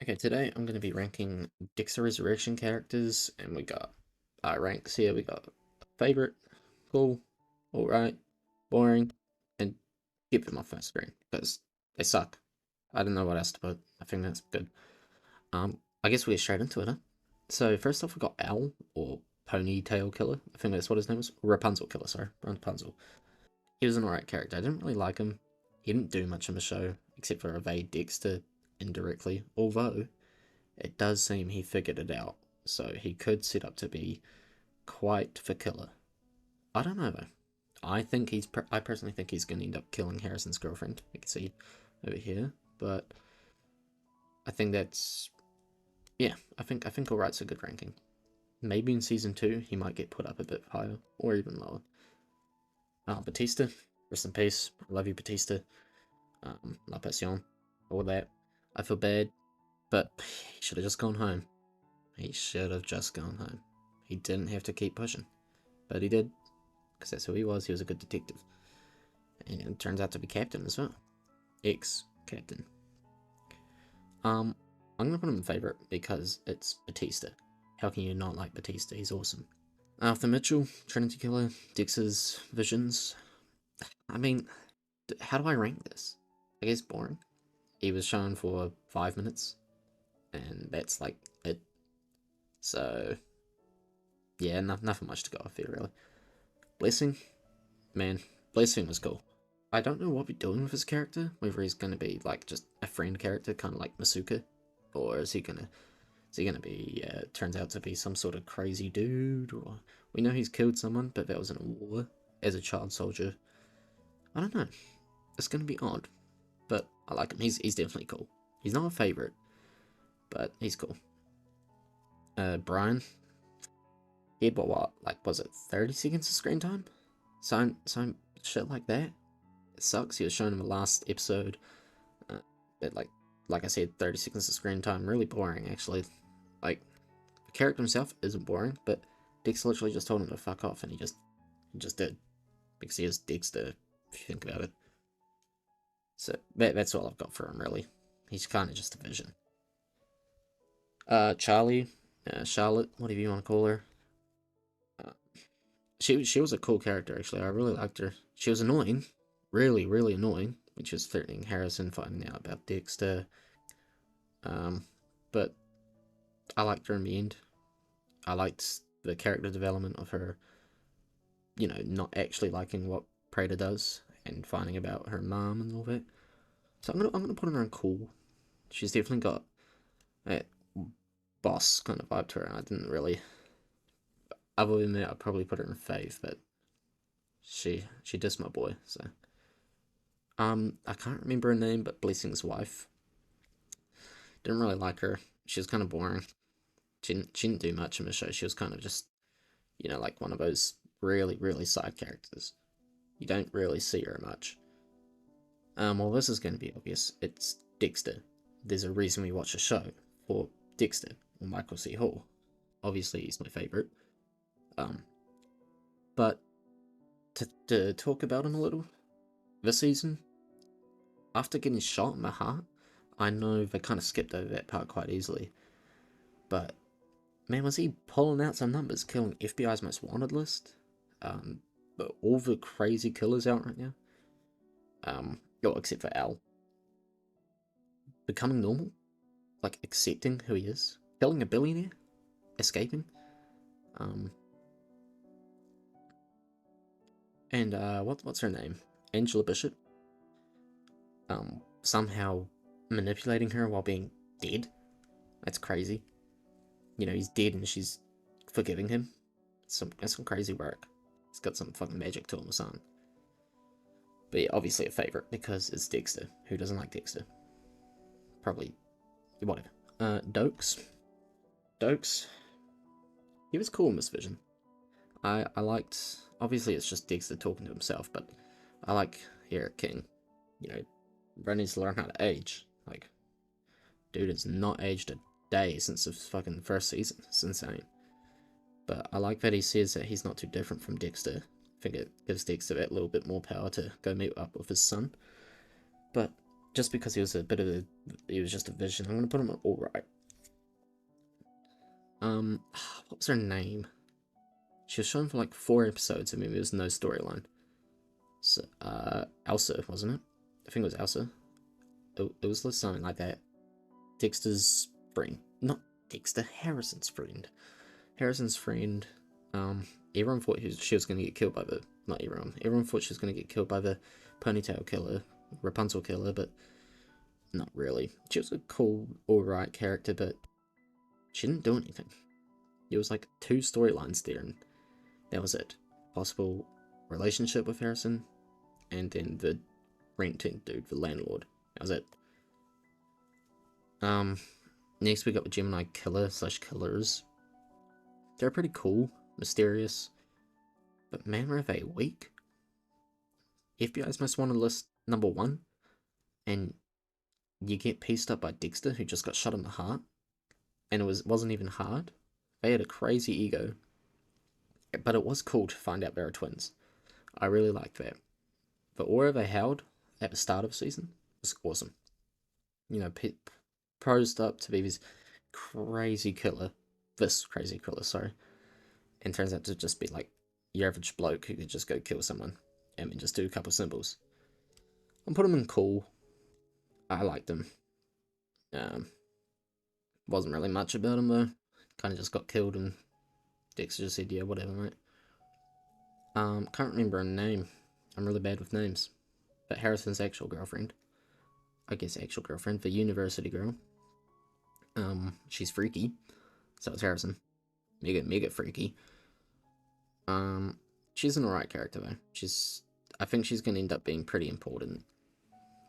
Okay, today I'm going to be ranking Dexter Resurrection characters, and we got our ranks here. We got favorite, cool, alright, boring, and keep them off my screen because they suck. I don't know what else to put. I think that's good. I guess we'll get straight into it, huh? So first off, we got Owl or Ponytail Killer. I think that's what his name was. Rapunzel Killer, sorry, Rapunzel. He was an alright character. I didn't really like him. He didn't do much in the show except for evade Dexter indirectly, although it does seem he figured it out, so he could set up to be quite the killer. I don't know though. I personally think he's going to end up killing Harrison's girlfriend. You can see over here, but I think that's yeah. I think alright's a good ranking. Maybe in season 2 he might get put up a bit higher or even lower. Batista, rest in peace. I love you, Batista. La Passion, all that. I feel bad, but he should have just gone home. He should have just gone home. He didn't have to keep pushing. But he did, because that's who he was. He was a good detective. And it turns out to be captain as well. Ex-captain. I'm going to put him in favourite because it's Batista. How can you not like Batista? He's awesome. Arthur Mitchell, Trinity Killer, Dexter's Visions. I mean, how do I rank this? I guess boring. He was shown for 5 minutes, and that's like it. So, yeah, nothing much to go off here, really. Blessing, man, Blessing was cool. I don't know what we're doing with his character, whether he's going to be like just a friend character, kind of like Masuka, or is he gonna be turns out to be some sort of crazy dude, or we know he's killed someone, but that was in a war as a child soldier. I don't know. It's gonna be odd, but I like him. He's definitely cool. He's not a favorite, but he's cool. Brian, he had what, like, was it 30 seconds of screen time? Some shit like that. It sucks. He was shown in the last episode. But like I said, 30 seconds of screen time. Really boring, actually. Like, the character himself isn't boring, but Dexter literally just told him to fuck off, and he just did. Because he is Dexter, if you think about it. So that's all I've got for him, really. He's kind of just a vision. Charlie, Charlotte, whatever you want to call her. She was a cool character, actually. I really liked her. She was annoying, really annoying, which was threatening Harrison, finding out about Dexter. But I liked her in the end. I liked the character development of her, not actually liking what Prater does and finding about her mom and all that. So I'm gonna put her in cool. She's definitely got that boss kind of vibe to her, and I didn't really. Other than that, I'd probably put her in fave, but she dissed my boy, so. I can't remember her name, but Blessing's wife. Didn't really like her. She was kind of boring. She didn't do much in the show. She was kind of just, like one of those really side characters. You don't really see her much. Well, this is going to be obvious. It's Dexter. There's a reason we watch a show for Dexter or Michael C. Hall. Obviously, he's my favorite. But to talk about him a little, this season, after getting shot in the heart, I know they kind of skipped over that part quite easily. But man, was he pulling out some numbers, killing FBI's most wanted list? But all the crazy killers out right now. Except for Al. Becoming normal, like accepting who he is, killing a billionaire, escaping. And what's her name? Angela Bishop. Somehow manipulating her while being dead. That's crazy. He's dead and she's forgiving him. That's some crazy work. He's got some fucking magic to him or something. But yeah, obviously a favorite because it's Dexter. Who doesn't like Dexter? Probably whatever. Dokes. He was cool in this vision. I liked. Obviously, it's just Dexter talking to himself, but I like Eric King. Brad needs to learn how to age. Like, dude, it's not aged a day since the fucking first season. It's insane. But I like that he says that he's not too different from Dexter. I think it gives Dexter that little bit more power to go meet up with his son. But just because he was he was just a vision. I'm gonna put him at alright. What was her name? She was shown for like 4 episodes. I mean, there was no storyline. So, Elsa, wasn't it? I think it was Elsa. It was something like that. Dexter's friend. Not Dexter, Harrison's friend. Harrison's friend. Everyone thought she was going to get killed by the... Not everyone. Everyone thought she was going to get killed by the ponytail killer, Rapunzel killer, but not really. She was a cool, alright character, but she didn't do anything. There was like 2 storylines there, and that was it. Possible relationship with Harrison, and then the renting dude, the landlord. That was it. Next we got the Gemini killer / killers. They're pretty cool, mysterious, but man, were they weak. FBI's Most Wanted list #1, and you get pieced up by Dexter, who just got shot in the heart, and it wasn't even hard. They had a crazy ego, but it was cool to find out they were twins. I really liked that. The aura they held at the start of the season was awesome. You know, posed up to be this crazy killer, sorry, and turns out to just be like your average bloke who could just go kill someone and then just do a couple symbols. I'll put him in cool. I liked him. Wasn't really much about him though. Kind of just got killed and Dexter just said, yeah, whatever, mate. Can't remember her name. I'm really bad with names. But Harrison's actual girlfriend. I guess actual girlfriend, the university girl. She's freaky. So is Harrison. Mega freaky. She's an alright character though. I think she's gonna end up being pretty important.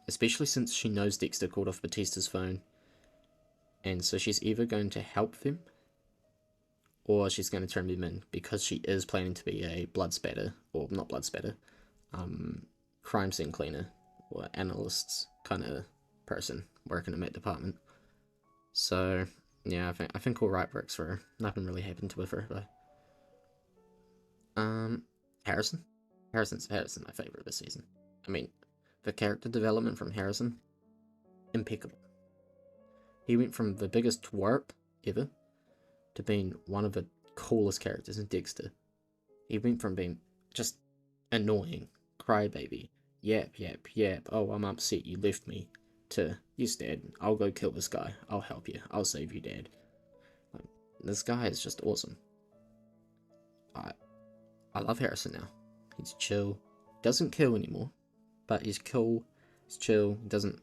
Especially since she knows Dexter called off Batista's phone. And so she's either going to help them, or she's going to turn them in, because she is planning to be a blood spatter, or not blood spatter, crime scene cleaner, or analysts kind of person working in that department. So, yeah, I think alright works for her. Nothing really happened to her, though. Harrison? Harrison's my favourite this season. I mean, the character development from Harrison, impeccable. He went from the biggest twerp ever to being one of the coolest characters in Dexter. He went from being just annoying, crybaby, yap, oh, I'm upset you left me, to, yes, Dad, I'll go kill this guy, I'll help you, I'll save you, Dad. Like, this guy is just awesome. I love Harrison now. He's chill, doesn't kill anymore, but he's cool, he's chill, doesn't,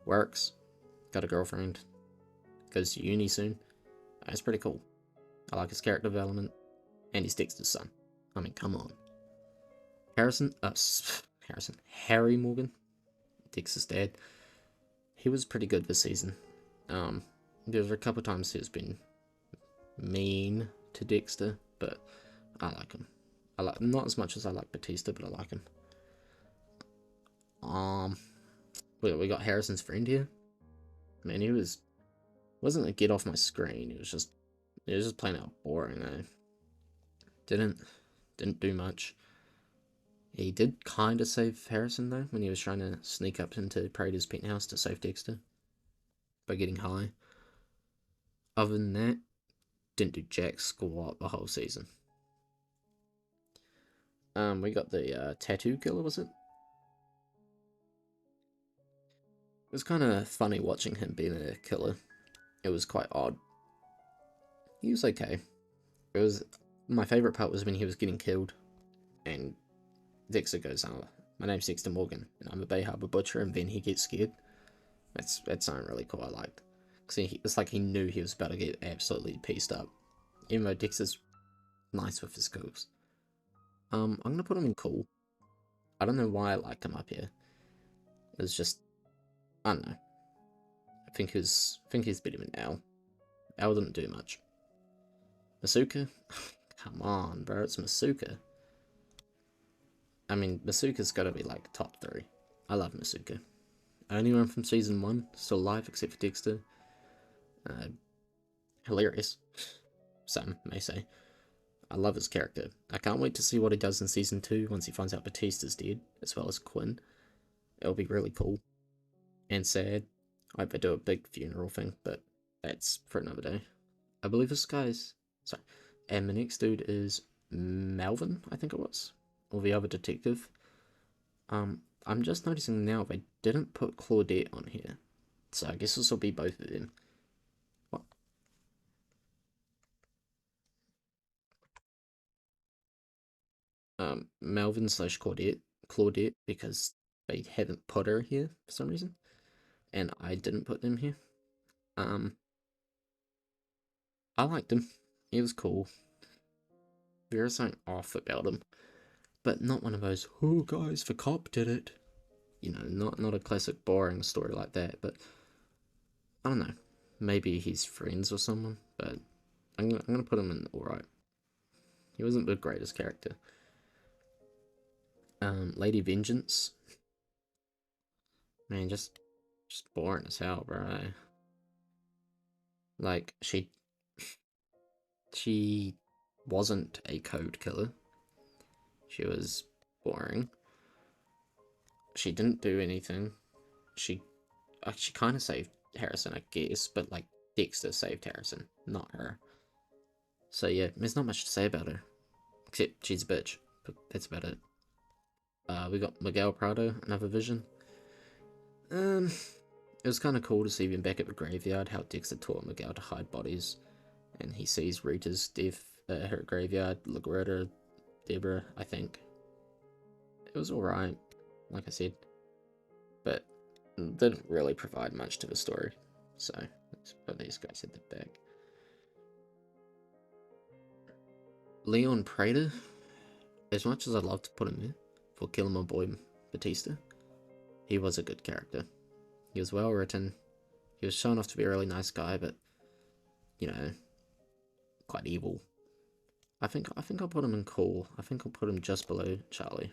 works, got a girlfriend, goes to uni soon. It's pretty cool. I like his character development, and he's Dexter's son. I mean, come on. Harry Morgan, Dexter's dad. He was pretty good this season. There were a couple times he's been mean to Dexter, but I like him. Not as much as I like Batista, but I like him. We got Harrison's friend here. Man, he wasn't a get off my screen. It was just plain out boring though. Didn't do much. He did kind of save Harrison though when he was trying to sneak up into Prater's penthouse to save Dexter by getting high. Other than that, didn't do jack squat the whole season. We got the tattoo killer, was it? It was kind of funny watching him being a killer. It was quite odd. He was okay. My favourite part was when he was getting killed, and Dexter goes, "Oh, my name's Dexter Morgan, and I'm a Bay Harbor butcher," and then he gets scared. That's something really cool I liked. Because it's like he knew he was about to get absolutely pieced up. Even though Dexter's nice with his skills. I'm gonna put him in cool. I don't know why I liked him up here. It was just, I don't know. I think he's better than Al. Al didn't do much. Masuka? Come on, bro, it's Masuka. I mean, Masuka's gotta be like top 3. I love Masuka. Only one from season 1 still alive except for Dexter. Hilarious, some may say. I love his character. I can't wait to see what he does in season 2 once he finds out Batista's dead, as well as Quinn. It'll be really cool. and sad. I hope they do a big funeral thing, but that's for another day. I believe this guy's sorry, and the next dude is Melvin, I think it was, or the other detective. I'm just noticing now they didn't put Claudette on here, so I guess this will be both of them. What? Melvin slash Claudette, because they haven't put her here for some reason, and I didn't put them here. Um, I liked him. He was cool. There is something off about him, but not one of those, oh guys, the cop did it. You know, not a classic boring story like that, but I don't know. Maybe he's friends or someone, but I'm gonna put him in alright. He wasn't the greatest character. Lady Vengeance. Man, just boring as hell, bro. Like, she wasn't a code killer. She was boring. She didn't do anything. She she kind of saved Harrison, I guess, but like Dexter saved Harrison, not her. So yeah, there's not much to say about her, except she's a bitch. But that's about it. We got Miguel Prado, another Vision. It was kind of cool to see him back at the graveyard. How Dexter taught Miguel to hide bodies, and he sees Rita's death at her graveyard. LaGuerta, Deborah, I think. It was all right, like I said, but didn't really provide much to the story. So let's put these guys at the back. Leon Prater, as much as I'd love to put him there for killing my boy Batista, he was a good character. He was well written. He was shown off to be a really nice guy, but you know, quite evil. I think I'll put him in cool. I think I'll put him just below Charlie.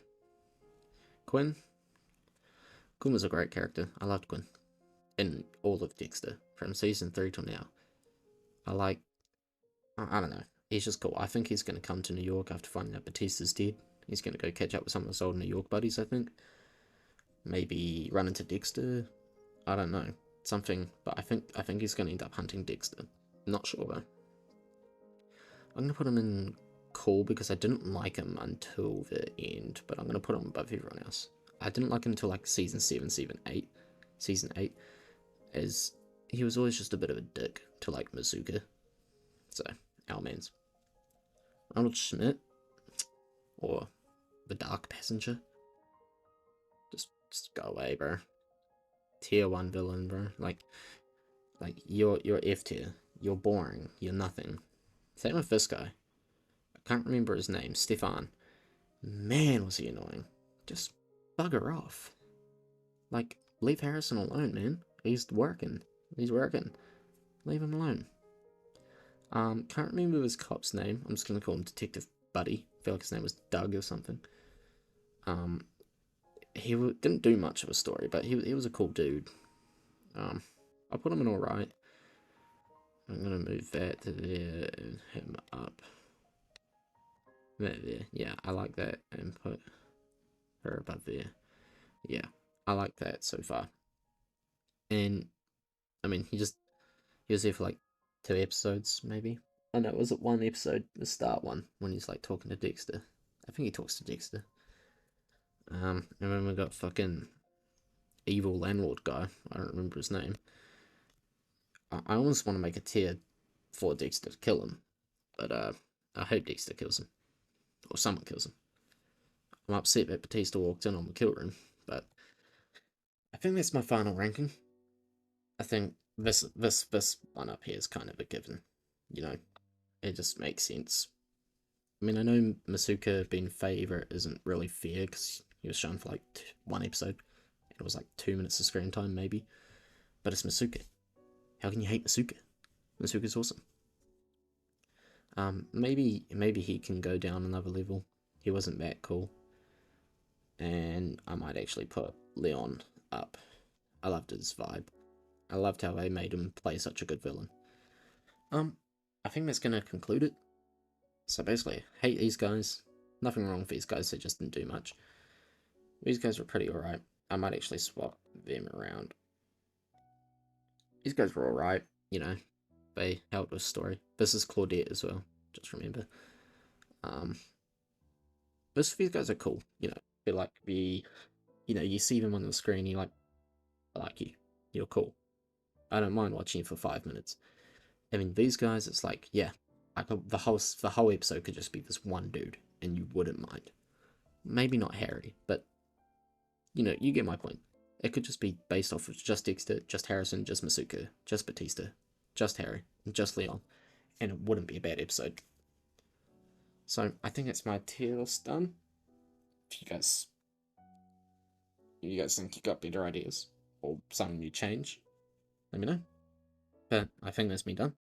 Quinn. Quinn was a great character. I loved Quinn in all of Dexter from season 3 till now. I don't know. He's just cool. I think he's going to come to New York after finding out Batista's dead. He's going to go catch up with some of his old New York buddies, I think. Maybe run into Dexter. I don't know. Something, but I think he's going to end up hunting Dexter. Not sure though. I'm going to put him in cool because I didn't like him until the end, but I'm going to put him above everyone else. I didn't like him until like season 7, season 8, as he was always just a bit of a dick to like Mazuka. So, our man's. Arnold Schmidt, or the Dark Passenger. Just go away, bro. Tier 1 villain, bro. Like you're F tier. You're boring. You're nothing. Same with this guy. I can't remember his name. Stefan. Man, was he annoying. Just bugger off. Like, leave Harrison alone, man. He's working. He's working. Leave him alone. Can't remember his cop's name. I'm just gonna call him Detective Buddy. I feel like his name was Doug or something. He didn't do much of a story, but he was a cool dude. I'll put him in alright. I'm gonna move that to there and him up. There. Yeah, I like that. And put her above there. Yeah, I like that so far. And, I mean, he was there for like 2 episodes, maybe. Oh no, was it 1 episode, the start one, when he's like talking to Dexter? I think he talks to Dexter. And then we got fucking evil landlord guy. I don't remember his name. I almost want to make a tier for Dexter to kill him, but I hope Dexter kills him, or someone kills him. I'm upset that Batista walked in on the kill room, but I think that's my final ranking. I think this one up here is kind of a given. You know, it just makes sense. I mean, I know Masuka being favourite isn't really fair because he was shown for like 1 episode. It was like 2 minutes of screen time, maybe. But it's Masuka. How can you hate Masuka? Masuka's awesome. Maybe he can go down another level. He wasn't that cool. And I might actually put Leon up. I loved his vibe. I loved how they made him play such a good villain. I think that's gonna conclude it. So basically, hate these guys. Nothing wrong with these guys, they just didn't do much. These guys were pretty alright. I might actually swap them around. these guys were alright, you know, they helped with story. This is Claudette as well, just remember. Um, most of these guys are cool, you know. They're like you see them on the screen, you're like, I like you, you're cool. I don't mind watching you for 5 minutes. I mean, these guys, it's like, yeah, the whole episode could just be this one dude, and you wouldn't mind. Maybe not Harry, but you get my point. It could just be based off of just Dexter, just Harrison, just Masuka, just Batista, just Harry, and just Leon, and it wouldn't be a bad episode. So I think it's my tier list done. If you guys think you got better ideas or something you change, let me know. But I think that's me done.